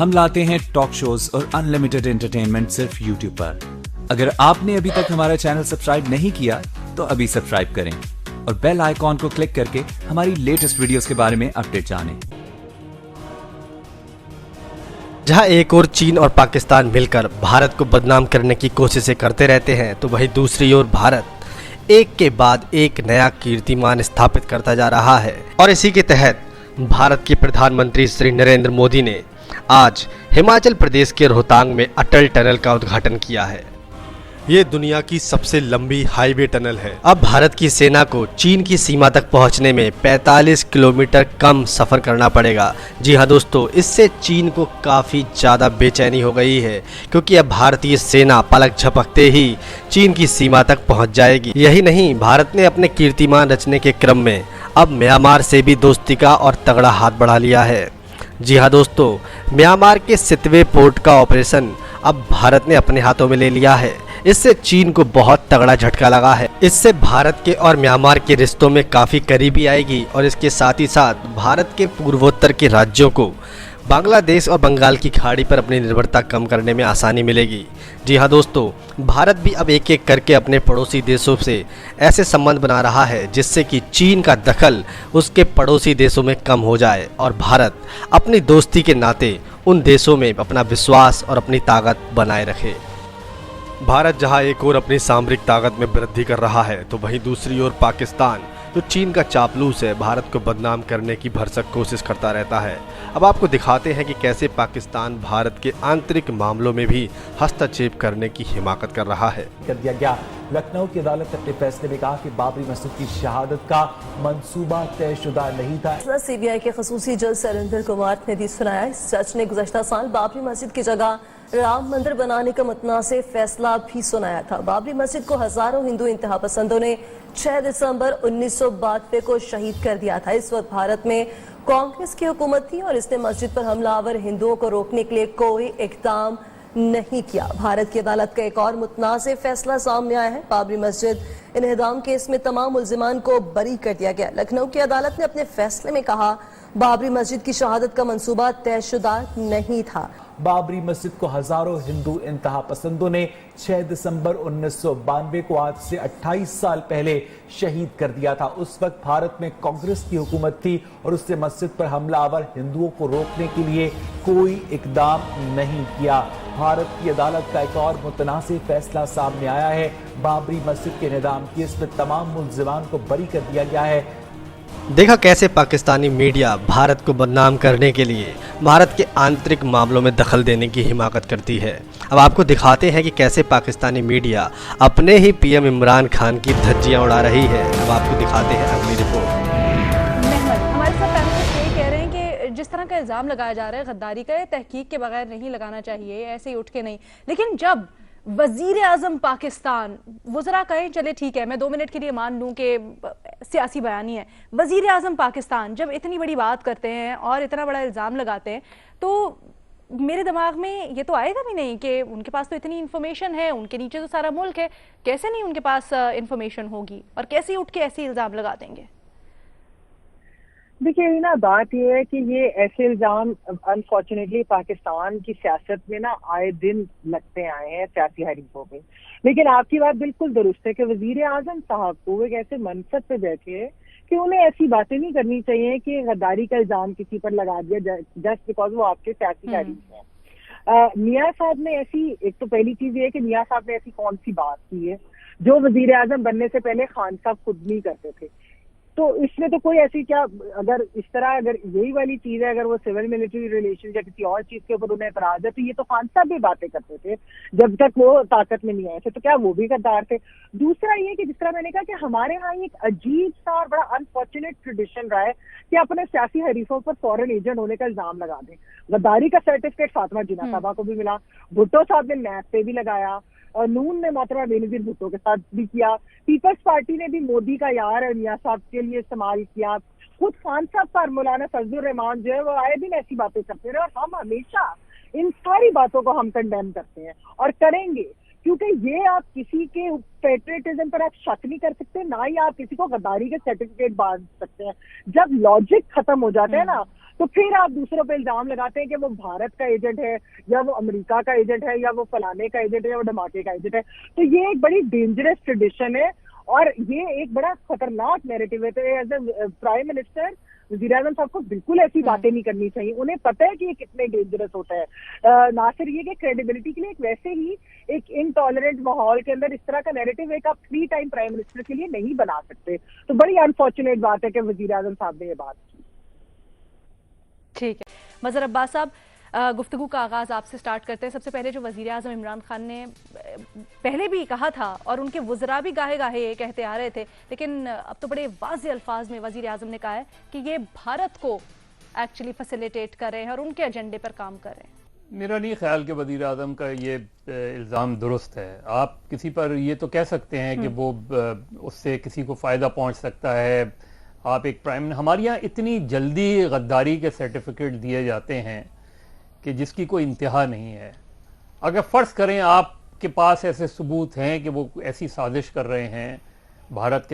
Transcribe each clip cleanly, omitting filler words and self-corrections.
ہم لاتے ہیں ٹاک شوز اور انلمیٹڈ انٹرٹینمنٹ صرف یوٹیوب پر۔ اگر آپ نے ابھی تک ہمارا چینل سبسکرائب نہیں کیا تو ابھی سبسکرائب کریں اور بیل آئیکن کو کلک کر کے ہماری لیٹسٹ ویڈیوز کے بارے میں اپڈیٹ جانیں۔ جہاں ایک اور چین اور پاکستان مل کر بھارت کو بدنام کرنے کی کوششیں کرتے رہتے ہیں تو وہیں دوسری اور بھارت ایک کے بعد ایک نیا کیرتیمان استھاپت کرتا جا رہا ہے، اور اسی کے تحت بھارت کے پردھان منتری شری نریندر مودی نے آج ہماچل پردیش کے روہتانگ میں اٹل ٹنل کا ادگھاٹن کیا ہے۔ یہ دنیا کی سب سے لمبی ہائی وے ٹنل ہے۔ اب بھارت کی سینا کو چین کی سیما تک پہنچنے میں 45 کلومیٹر کم سفر کرنا پڑے گا۔ جی ہاں دوستو، اس سے چین کو کافی زیادہ بے چینی ہو گئی ہے، کیونکہ اب بھارتی سینا پلک جھپکتے ہی چین کی سیما تک پہنچ جائے گی۔ یہی نہیں، بھارت نے اپنے کیرتیمان رچنے کے کرم میں اب میانمار سے بھی دوستی کا اور تگڑا ہاتھ بڑھا لیا ہے۔ جی ہاں دوستو، میانمار کے ستوے پورٹ کا آپریشن اب بھارت نے اپنے ہاتھوں میں لے لیا ہے۔ اس سے چین کو بہت تگڑا جھٹکا لگا ہے۔ اس سے بھارت کے اور میانمار کے رشتوں میں کافی قریبی آئے گی، اور اس کے ساتھ ہی ساتھ بھارت کے پوروتر کے راجیوں کو بنگلہ دیش اور بنگال کی کھاڑی پر اپنی نربھرتا کم کرنے میں آسانی ملے گی۔ جی ہاں دوستو، بھارت بھی اب ایک ایک کر کے اپنے پڑوسی دیشوں سے ایسے سمبند بنا رہا ہے جس سے کہ چین کا دخل اس کے پڑوسی دیشوں میں کم ہو جائے، اور بھارت اپنی دوستی کے ناطے ان دیشوں میں اپنا وشواس اور اپنی طاقت بنائے رکھے۔ بھارت جہاں ایک اور اپنی سامرک طاقت میں بڑھتی کر رہا ہے تو وہیں دوسری اور پاکستان جو چین کا چاپلوس ہے، بھارت کو بدنام کرنے کی بھرسک کوشش کرتا رہتا ہے۔ اب آپ کو دکھاتے ہیں کہ کیسے پاکستان بھارت کے آنترک معاملوں میں بھی ہستچیپ کرنے کی حماقت کر رہا ہے۔ کر دیا گیا۔ لکھنؤ کی عدالت نے اپنے فیصلے میں کہا کہ بابری مسجد کی شہادت کا منصوبہ طے شدہ نہیں تھا۔ سی بی آئی کے خصوصی جج سریندر کمار نے بھی سنایا، اس جج نے گزشتہ سال بابری مسجد کی جگہ رام مندر بنانے کا متنازع فیصلہ بھی سنایا تھا۔ بابری مسجد کو ہزاروں ہندو انتہا پسندوں نے 6 دسمبر 1992 کو شہید کر دیا تھا۔ اس وقت بھارت میں کانگریس کی حکومت تھی اور اس نے مسجد پر حملہ آور ہندوؤں کو روکنے کے لیے کوئی اقدام نہیں کیا۔ بھارت کی عدالت کا ایک اور متنازع فیصلہ سامنے آیا ہے۔ بابری مسجد انہدام کیس میں تمام ملزمان کو بری کر دیا گیا۔ لکھنؤ کی عدالت نے اپنے فیصلے میں کہا، بابری مسجد کی شہادت کا منصوبہ طے شدہ نہیں تھا۔ بابری مسجد کو ہزاروں ہندو انتہا پسندوں نے 6 دسمبر 1992 کو آج سے 28 سال پہلے شہید کر دیا تھا۔ اس وقت بھارت میں کانگریس کی حکومت تھی اور اس نے مسجد پر حملہ آور ہندوؤں کو روکنے کے لیے کوئی اقدام نہیں کیا۔ بھارت کی عدالت کا ایک اور متنازع فیصلہ سامنے آیا ہے۔ بابری مسجد کے انہدام کیس میں تمام ملزمان کو بری کر دیا گیا ہے۔ دیکھا کیسے پاکستانی میڈیا بھارت کو بدنام کرنے کے لیے بھارت کے آنترک معاملوں میں دخل دینے کی حماقت کرتی ہے۔ اب آپ کو دکھاتے ہیں کہ کیسے پاکستانی میڈیا اپنے ہی پی ایم عمران خان کی دھجیاں اڑا رہی ہے۔ اب آپ کو دکھاتے ہیں اگلی رپورٹ۔ ہمارے ساتھ پینلسٹ یہ کہہ رہے ہیں کہ جس طرح کا الزام لگایا جا رہا ہے غداری کا، یہ تحقیق کے بغیر نہیں لگانا چاہیے، ایسے ہی اٹھ کے نہیں، لیکن جب وزیر اعظم پاکستان، وزراء کہیں چلے ٹھیک ہے میں 2 منٹ کے لیے مان لوں کہ سیاسی بیانی ہے، وزیر اعظم پاکستان جب اتنی بڑی بات کرتے ہیں اور اتنا بڑا الزام لگاتے ہیں تو میرے دماغ میں یہ تو آئے گا بھی نہیں کہ ان کے پاس تو اتنی انفارمیشن ہے، ان کے نیچے تو سارا ملک ہے، کیسے نہیں ان کے پاس انفارمیشن ہوگی اور کیسے اٹھ کے ایسے الزام لگا دیں گے؟ دیکھیے نا، بات یہ ہے کہ یہ ایسے الزام انفارچونیٹلی پاکستان کی سیاست میں نا آئے دن لگتے آئے ہیں سیاسی حریفوں پہ، لیکن آپ کی بات بالکل درست ہے کہ وزیر اعظم صاحب کو ایک ایسے منصب پہ بیٹھے کہ انہیں ایسی باتیں نہیں کرنی چاہیے کہ غداری کا الزام کسی پر لگا دیا جسٹ بیکاز وہ آپ کے سیاسی حریف ہیں۔ میاں صاحب نے ایسی، ایک تو پہلی چیز یہ ہے کہ میاں صاحب نے ایسی کون سی بات کی ہے جو وزیر اعظم بننے سے پہلے خان صاحب خود نہیں کرتے تھے، تو اس میں تو کوئی ایسی کیا، اگر اس طرح اگر یہی والی چیز ہے، اگر وہ سول ملٹری ریلیشن یا کسی اور چیز کے اوپر انہیں اعتراض ہے تو یہ تو خان صاحب بھی باتیں کرتے تھے جب تک وہ طاقت میں نہیں آئے تھے، تو کیا وہ بھی غدار تھے؟ دوسرا یہ کہ جس طرح میں نے کہا کہ ہمارے ہاں ایک عجیب سا اور بڑا انفارچونیٹ ٹریڈیشن رہا ہے کہ اپنے سیاسی حریفوں پر فورن ایجنٹ ہونے کا الزام لگا دیں۔ غداری کا سرٹیفکیٹ فاطمہ جناح صاحبہ کو بھی ملا، بھٹو صاحب نے نیب پہ بھی لگایا، اور نون نے محترمہ بے نظیر بھٹو کے ساتھ بھی کیا، پیپلز پارٹی نے بھی مودی کا یار میاں صاحب کے لیے استعمال کیا، خود خان صاحب پر مولانا فضل الرحمان جو ہے وہ آئے دن ایسی باتیں کرتے رہے، اور ہم ہمیشہ ان ساری باتوں کو ہم کنڈیم کرتے ہیں اور کریں گے، کیونکہ یہ آپ کسی کے پیٹریٹزم پر آپ شک نہیں کر سکتے، نہ ہی آپ کسی کو غداری کے سرٹیفکیٹ باندھ سکتے ہیں۔ جب لاجک ختم ہو جاتا ہے نا تو پھر آپ دوسروں پہ الزام لگاتے ہیں کہ وہ بھارت کا ایجنٹ ہے یا وہ امریکہ کا ایجنٹ ہے یا وہ فلانے کا ایجنٹ ہے یا وہ دھماکے کا ایجنٹ ہے. تو یہ ایک بڑی ڈینجرس ٹریڈیشن ہے اور یہ ایک بڑا خطرناک نیریٹو ہے. تو ایز اے پرائم منسٹر وزیر اعظم صاحب کو بالکل ایسی باتیں نہیں کرنی چاہیے. انہیں پتہ ہے کہ یہ کتنے ڈینجرس ہوتا ہے. نہ صرف یہ کہ کریڈیبلٹی کے لیے ایک ویسے ہی ایک انٹالرنٹ ماحول کے اندر اس طرح کا نیریٹو ایک آپ 3 ٹائم پرائم منسٹر کے لیے نہیں بنا سکتے. تو بڑی انفارچونیٹ بات ہے کہ وزیر اعظم صاحب نے یہ بات کی. ٹھیک ہے مظہر عباس صاحب، گفتگو کا آغاز آپ سے سٹارٹ کرتے ہیں. سب سے پہلے جو وزیر اعظم عمران خان نے پہلے بھی کہا تھا اور ان کے وزراء بھی گاہے گاہے یہ کہتے آ رہے تھے، لیکن اب تو بڑے واضح الفاظ میں وزیر اعظم نے کہا ہے کہ یہ بھارت کو ایکچولی فیسیلیٹیٹ کر رہے ہیں اور ان کے ایجنڈے پر کام کر رہے ہیں. میرا نہیں خیال کہ وزیر اعظم کا یہ الزام درست ہے. آپ کسی پر یہ تو کہہ سکتے ہیں کہ وہ اس سے کسی کو فائدہ پہنچ سکتا ہے. آپ ایک ہمارے یہاں اتنی جلدی غداری کے سرٹیفکیٹ دیے جاتے ہیں کہ جس کی کوئی انتہا نہیں ہے. اگر فرض کریں آپ کے پاس ایسے ثبوت ہیں کہ وہ ایسی سازش کر رہے ہیں بھارت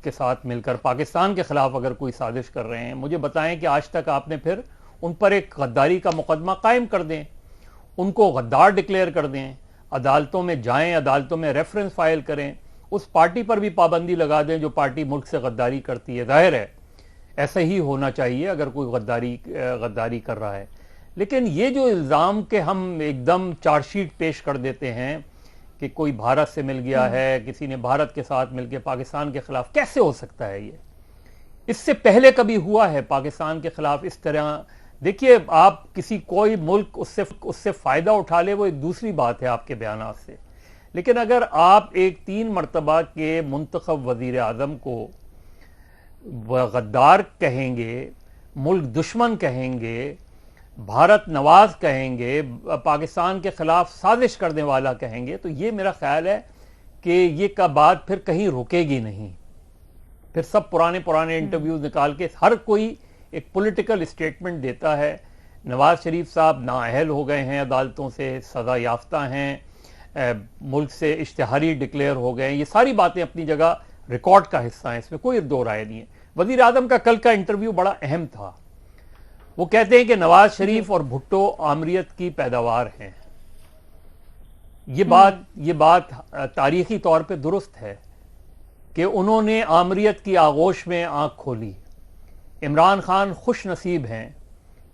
کے ساتھ مل کر پاکستان کے خلاف اگر کوئی سازش کر رہے ہیں، مجھے بتائیں کہ آج تک آپ نے پھر ان پر ایک غداری کا مقدمہ قائم کر دیں، ان کو غدار ڈکلیئر کر دیں، عدالتوں میں جائیں، عدالتوں میں ریفرنس فائل کریں، اس پارٹی پر بھی پابندی لگا دیں جو پارٹی ملک سے غداری کرتی ہے. ظاہر ہے ایسا ہی ہونا چاہیے اگر کوئی غداری کر رہا ہے. لیکن یہ جو الزام کہ ہم ایک دم چارج شیٹ پیش کر دیتے ہیں کہ کوئی بھارت سے مل گیا ہے، کسی نے بھارت کے ساتھ مل کے پاکستان کے خلاف، کیسے ہو سکتا ہے؟ یہ اس سے پہلے کبھی ہوا ہے پاکستان کے خلاف اس طرح؟ دیکھیے، آپ کوئی ملک اس سے فائدہ اٹھا لے وہ ایک دوسری بات ہے آپ کے بیانات سے، لیکن اگر آپ ایک 3 مرتبہ کے منتخب وزیر اعظم کو غدار کہیں گے، ملک دشمن کہیں گے، بھارت نواز کہیں گے، پاکستان کے خلاف سازش کرنے والا کہیں گے، تو یہ میرا خیال ہے کہ یہ کا بات پھر کہیں رکے گی نہیں. پھر سب پرانے انٹرویوز نکال کے ہر کوئی ایک پولیٹیکل اسٹیٹمنٹ دیتا ہے. نواز شریف صاحب نااہل ہو گئے ہیں، عدالتوں سے سزا یافتہ ہیں، ملک سے اشتہاری ڈکلیئر ہو گئے ہیں. یہ ساری باتیں اپنی جگہ ریکارڈ کا حصہ ہیں، اس میں کوئی دو رائے نہیں ہے. وزیر اعظم کا کل کا انٹرویو بڑا اہم تھا. وہ کہتے ہیں کہ نواز شریف اور بھٹو آمریت کی پیداوار ہیں. یہ بات تاریخی طور پہ درست ہے کہ انہوں نے آمریت کی آغوش میں آنکھ کھولی. عمران خان خوش نصیب ہیں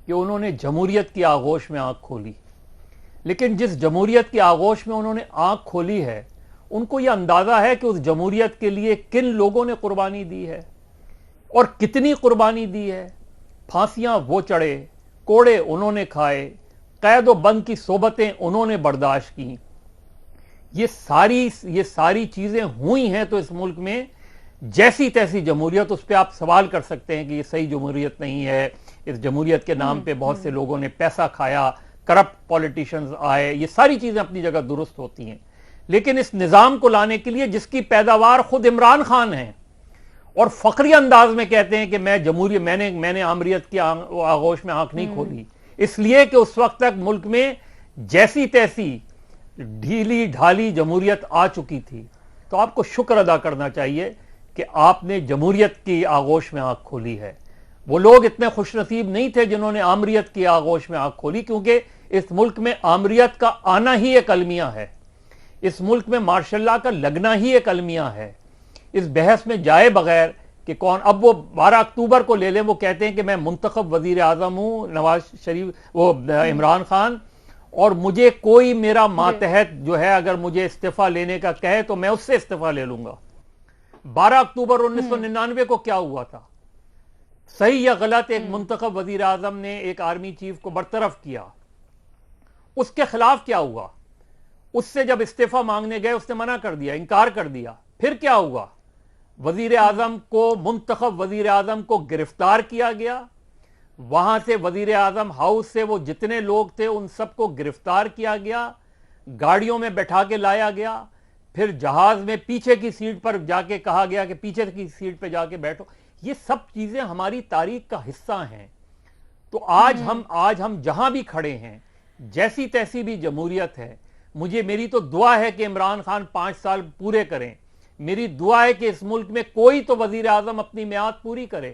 کہ انہوں نے جمہوریت کی آغوش میں آنکھ کھولی. لیکن جس جمہوریت کی آغوش میں انہوں نے آنکھ کھولی ہے، ان کو یہ اندازہ ہے کہ اس جمہوریت کے لیے کن لوگوں نے قربانی دی ہے اور کتنی قربانی دی ہے. پھانسیاں وہ چڑھے، کوڑے انہوں نے کھائے، قید و بند کی صحبتیں انہوں نے برداشت کی. یہ ساری چیزیں ہوئی ہیں. تو اس ملک میں جیسی تیسی جمہوریت، اس پہ آپ سوال کر سکتے ہیں کہ یہ صحیح جمہوریت نہیں ہے. اس جمہوریت کے نام پہ بہت سے لوگوں نے پیسہ کھایا، کرپٹ پولیٹیشنز آئے. یہ ساری چیزیں اپنی جگہ درست ہوتی ہیں. لیکن اس نظام کو لانے کے لیے جس کی پیداوار خود عمران خان ہیں اور فخری انداز میں کہتے ہیں کہ میں نے آمریت کی آغوش میں آنکھ نہیں کھولی، اس لیے کہ اس وقت تک ملک میں جیسی تیسی ڈھیلی ڈھالی جمہوریت آ چکی تھی. تو آپ کو شکر ادا کرنا چاہیے کہ آپ نے جمہوریت کی آغوش میں آنکھ کھولی ہے. وہ لوگ اتنے خوش نصیب نہیں تھے جنہوں نے آمریت کی آغوش میں آنکھ کھولی، کیونکہ اس ملک میں آمریت کا آنا ہی ایک المیہ ہے. اس ملک میں مارشل لا کا لگنا ہی ایک المیہ ہے. اس بحث میں جائے بغیر کہ کون، اب وہ 12 اکتوبر کو لے لیں، وہ کہتے ہیں کہ میں منتخب وزیر اعظم ہوں عمران خان، اور مجھے کوئی میرا ماتحت جو ہے اگر مجھے استعفیٰ لینے کا کہے تو میں اس سے استعفیٰ لے لوں گا. 12 اکتوبر 1999 کو کیا ہوا تھا؟ صحیح یا غلط، ایک منتخب وزیر اعظم نے ایک آرمی چیف کو برطرف کیا. اس کے خلاف کیا ہوا؟ اس سے جب استعفیٰ مانگنے گئے اس نے منع کر دیا، انکار کر دیا. پھر کیا ہوا؟ وزیر اعظم کو، منتخب وزیر اعظم کو گرفتار کیا گیا. وہاں سے وزیر اعظم ہاؤس سے وہ جتنے لوگ تھے ان سب کو گرفتار کیا گیا، گاڑیوں میں بٹھا کے لایا گیا. پھر جہاز میں پیچھے کی سیٹ پر جا کے کہا گیا کہ پیچھے کی سیٹ پہ جا کے بیٹھو. یہ سب چیزیں ہماری تاریخ کا حصہ ہیں. تو آج ہم جہاں بھی کھڑے ہیں، جیسی تیسی بھی جمہوریت ہے، میری تو دعا ہے کہ عمران خان 5 سال پورے کریں. میری دعا ہے کہ اس ملک میں کوئی تو وزیر اعظم اپنی میعاد پوری کرے.